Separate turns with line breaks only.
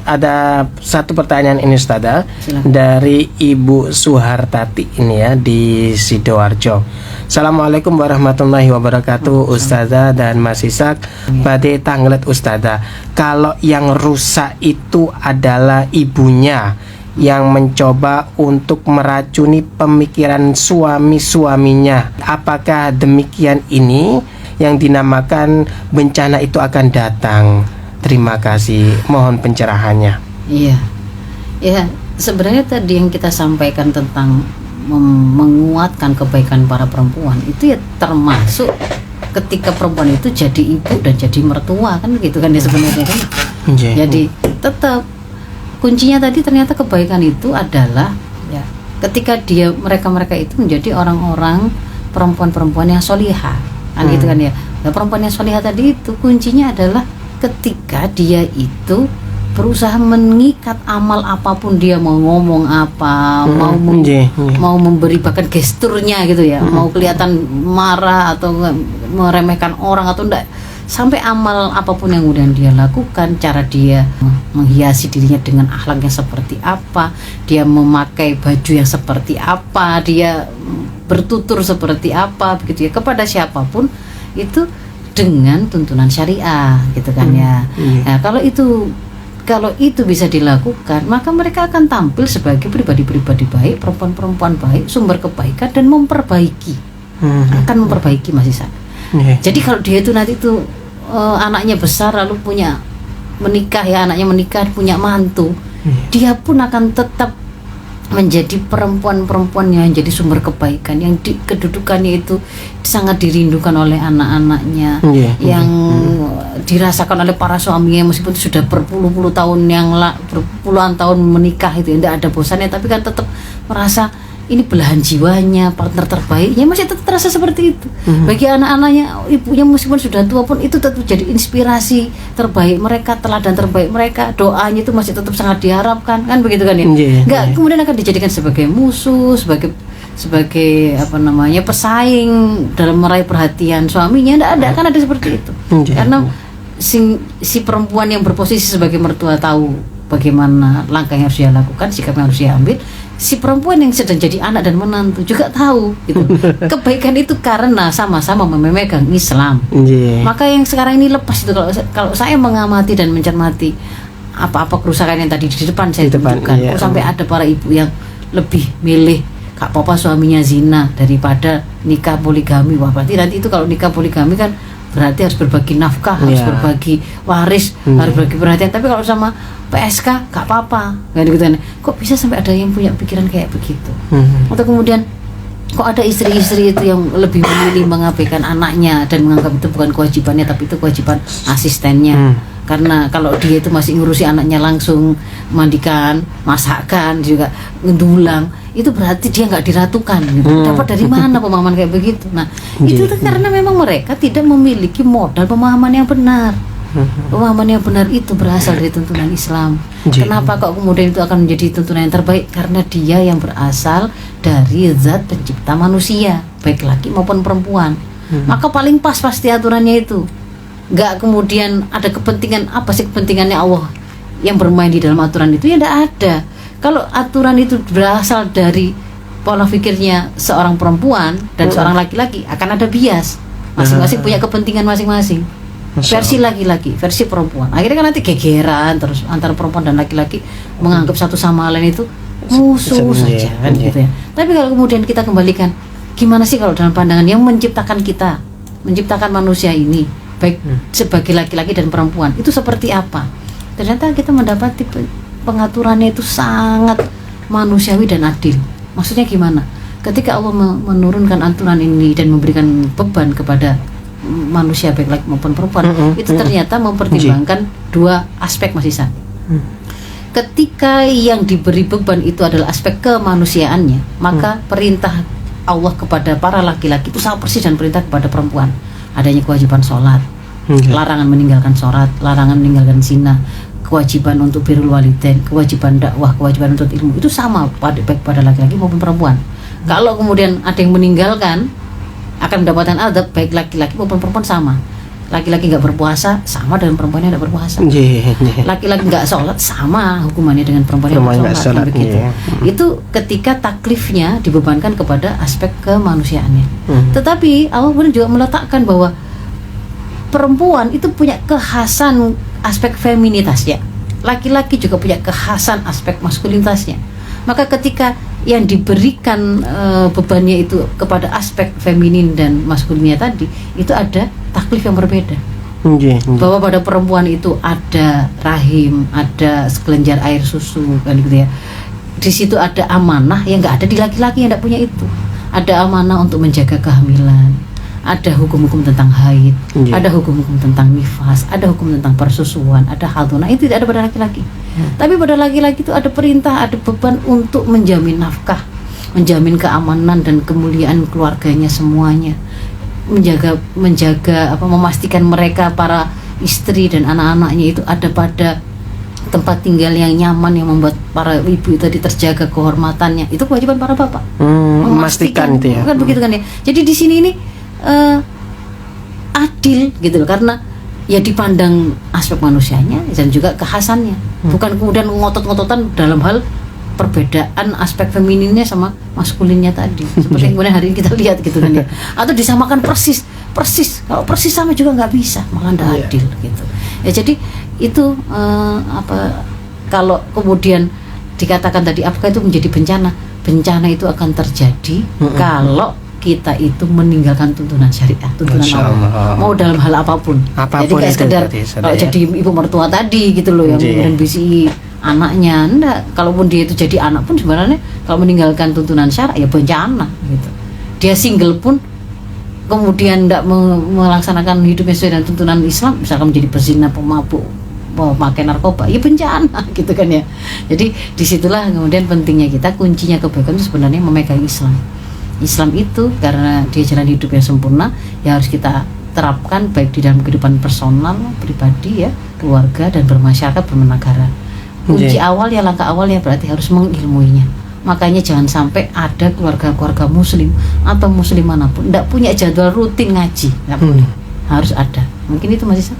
ada satu pertanyaan ini Ustazah dari Ibu Suhartati ini ya di Sidoarjo. Assalamualaikum warahmatullahi wabarakatuh Ustazah dan Mas Ishak. Badhe tanglet Ustazah, kalau yang rusak itu adalah ibunya yang mencoba untuk meracuni pemikiran suaminya. Apakah demikian ini yang dinamakan bencana itu akan datang? Terima kasih, mohon pencerahannya.
Iya, ya sebenarnya tadi yang kita sampaikan tentang menguatkan kebaikan para perempuan itu ya termasuk ketika perempuan itu jadi ibu dan jadi mertua kan gitu kan ya sebenarnya kan. Jadi tetap kuncinya tadi ternyata kebaikan itu adalah ya ketika mereka itu menjadi orang-orang perempuan-perempuan yang solihah kan gitu kan ya. Nah, perempuan yang solihah tadi itu kuncinya adalah ketika dia itu berusaha mengikat amal apapun, dia mau ngomong apa, mau memberi bahkan gesturnya gitu ya, mau kelihatan marah atau meremehkan orang atau enggak, sampai amal apapun yang kemudian dia lakukan, cara dia menghiasi dirinya dengan akhlak yang seperti apa, dia memakai baju yang seperti apa, dia bertutur seperti apa begitu ya, kepada siapapun itu dengan tuntunan syariah gitu kan ya. Nah, kalau itu bisa dilakukan, maka mereka akan tampil sebagai pribadi-pribadi baik, perempuan-perempuan baik, sumber kebaikan dan memperbaiki. Akan memperbaiki Mas Isa. Jadi kalau dia itu nanti itu anaknya besar lalu anaknya menikah punya mantu, dia pun akan tetap menjadi perempuan-perempuan yang jadi sumber kebaikan, yang kedudukannya itu sangat dirindukan oleh anak-anaknya, yang dirasakan oleh para suaminya meskipun sudah berpuluh-puluh tahun berpuluhan tahun menikah itu tidak ada bosannya, tapi kan tetap merasa ini belahan jiwanya, partner terbaiknya, masih tetap terasa seperti itu. Bagi anak-anaknya, ibunya meskipun sudah tua pun itu tetap jadi inspirasi terbaik mereka, teladan terbaik mereka, doanya itu masih tetap sangat diharapkan, kan begitu kan ya? Enggak kemudian akan dijadikan sebagai musuh, sebagai pesaing dalam meraih perhatian suaminya. Enggak ada, kan ada seperti itu. Karena si perempuan yang berposisi sebagai mertua tahu bagaimana langkah yang harus dia lakukan, sikap yang harus dia ambil. Si perempuan yang sedang jadi anak dan menantu juga tahu gitu. Kebaikan itu karena sama-sama memegang Islam. Maka yang sekarang ini lepas itu, kalau saya mengamati dan mencermati apa-apa kerusakan yang tadi di depan saya tunjukkan, sampai ada para ibu yang lebih milih gak apa-apa suaminya zina daripada nikah poligami. Wah, berarti nanti itu kalau nikah poligami kan berarti harus berbagi nafkah, harus berbagi waris, harus berbagi perhatian. Tapi kalau sama PSK gak apa-apa, kayak gitu. Kok bisa sampai ada yang punya pikiran kayak begitu? Atau kemudian kok ada istri-istri itu yang lebih memilih mengabaikan anaknya dan menganggap itu bukan kewajibannya, tapi itu kewajiban asistennya. Karena kalau dia itu masih ngurusi anaknya langsung, mandikan, masakkan, juga ngedulang, itu berarti dia nggak diratukan gitu. Dapat dari mana pemahaman kayak begitu? Nah, itu tuh karena memang mereka tidak memiliki modal pemahaman yang benar. Pemahaman yang benar itu berasal dari tuntunan Islam. Kenapa kok kemudian itu akan menjadi tuntunan yang terbaik? Karena dia yang berasal dari zat pencipta manusia, baik laki maupun perempuan. Maka paling pas pasti aturannya itu. Nggak kemudian ada kepentingan, apa sih kepentingannya Allah yang bermain di dalam aturan itu? Ya tidak ada. Kalau aturan itu berasal dari pola pikirnya seorang perempuan dan seorang laki-laki, akan ada bias. Masing-masing punya kepentingan masing-masing. Versi laki-laki, versi perempuan. Akhirnya kan nanti gegeran terus antara perempuan dan laki-laki, menganggap satu sama lain itu musuh saja kan gitu ya. Tapi kalau kemudian kita kembalikan, gimana sih kalau dalam pandangan yang menciptakan kita, menciptakan manusia ini, baik sebagai laki-laki dan perempuan, itu seperti apa? Ternyata kita mendapati pengaturannya itu sangat manusiawi dan adil. Maksudnya gimana? Ketika Allah menurunkan aturan ini dan memberikan beban kepada manusia baik laki maupun perempuan, itu ternyata mempertimbangkan dua aspek Mas Isan. Ketika yang diberi beban itu adalah aspek kemanusiaannya, maka perintah Allah kepada para laki-laki itu sama persis dan perintah kepada perempuan. Adanya kewajiban sholat, larangan meninggalkan sholat, larangan meninggalkan zina, kewajiban untuk birrul walidain, kewajiban dakwah, kewajiban untuk ilmu, itu sama baik pada laki-laki maupun perempuan. Kalau kemudian ada yang meninggalkan, akan mendapatkan adab baik laki-laki maupun perempuan sama. laki-laki nggak berpuasa sama dengan perempuan yang nggak berpuasa. Laki-laki nggak sholat sama hukumannya dengan perempuan yang nggak sholat. Begitu. Itu ketika taklifnya dibebankan kepada aspek kemanusiaannya. Tetapi Allah pun juga meletakkan bahwa perempuan itu punya kekhasan aspek feminitasnya, laki-laki juga punya kekhasan aspek maskulinitasnya. Maka ketika yang diberikan bebannya itu kepada aspek feminin dan maskulinnya tadi, itu ada taklif yang berbeda. Bahwa pada perempuan itu ada rahim, ada sekelenjar air susu, kan gitu ya. Di situ ada amanah yang nggak ada di laki-laki yang tidak punya itu. Ada amanah untuk menjaga kehamilan, ada hukum-hukum tentang haid, ada hukum-hukum tentang nifas, ada hukum tentang persusuan, ada hadunah. Itu tidak ada pada laki-laki. Tapi pada laki-laki itu ada perintah, ada beban untuk menjamin nafkah, menjamin keamanan dan kemuliaan keluarganya semuanya, menjaga memastikan mereka para istri dan anak-anaknya itu ada pada tempat tinggal yang nyaman, yang membuat para ibu itu tadi terjaga kehormatannya. Itu kewajiban para bapak.
Memastikan itu ya.
Kan begitu kan ya. Jadi di sini ini adil gitu loh, karena ya dipandang aspek manusianya dan juga kekhasannya, bukan kemudian ngotot-ngototan dalam hal perbedaan aspek femininnya sama maskulinnya tadi, seperti yang kemudian hari ini kita lihat gitu kan ya, atau disamakan persis, kalau persis sama juga nggak bisa, maka nggak adil gitu ya. Jadi itu kalau kemudian dikatakan tadi apakah itu menjadi bencana itu akan terjadi kalau kita itu meninggalkan tuntunan syariat, tuntunan Allah, mau dalam hal apapun. Jadi kayak sekedar kalau jadi ibu mertua tadi gitu loh, yang kemudian bisi anaknya, enggak. Kalaupun dia itu jadi anak pun sebenarnya kalau meninggalkan tuntunan syariat ya bencana gitu. Dia single pun kemudian tidak melaksanakan hidupnya sesuai dengan tuntunan Islam, misalkan menjadi pezina, pemabuk, memakai narkoba, ya bencana gitu kan ya. Jadi disitulah kemudian pentingnya kita, kuncinya kebaikan itu sebenarnya memegang Islam. Islam itu karena dia jalan hidup yang sempurna, ya harus kita terapkan baik di dalam kehidupan personal, pribadi ya, keluarga dan bermasyarakat, bernegara. Kunci awal ya, langkah awal ya berarti harus mengilmuinya. Makanya jangan sampai ada keluarga-keluarga muslim atau muslim manapun tidak punya jadwal rutin ngaji, nggak boleh. Harus ada. Mungkin itu Mas Isa.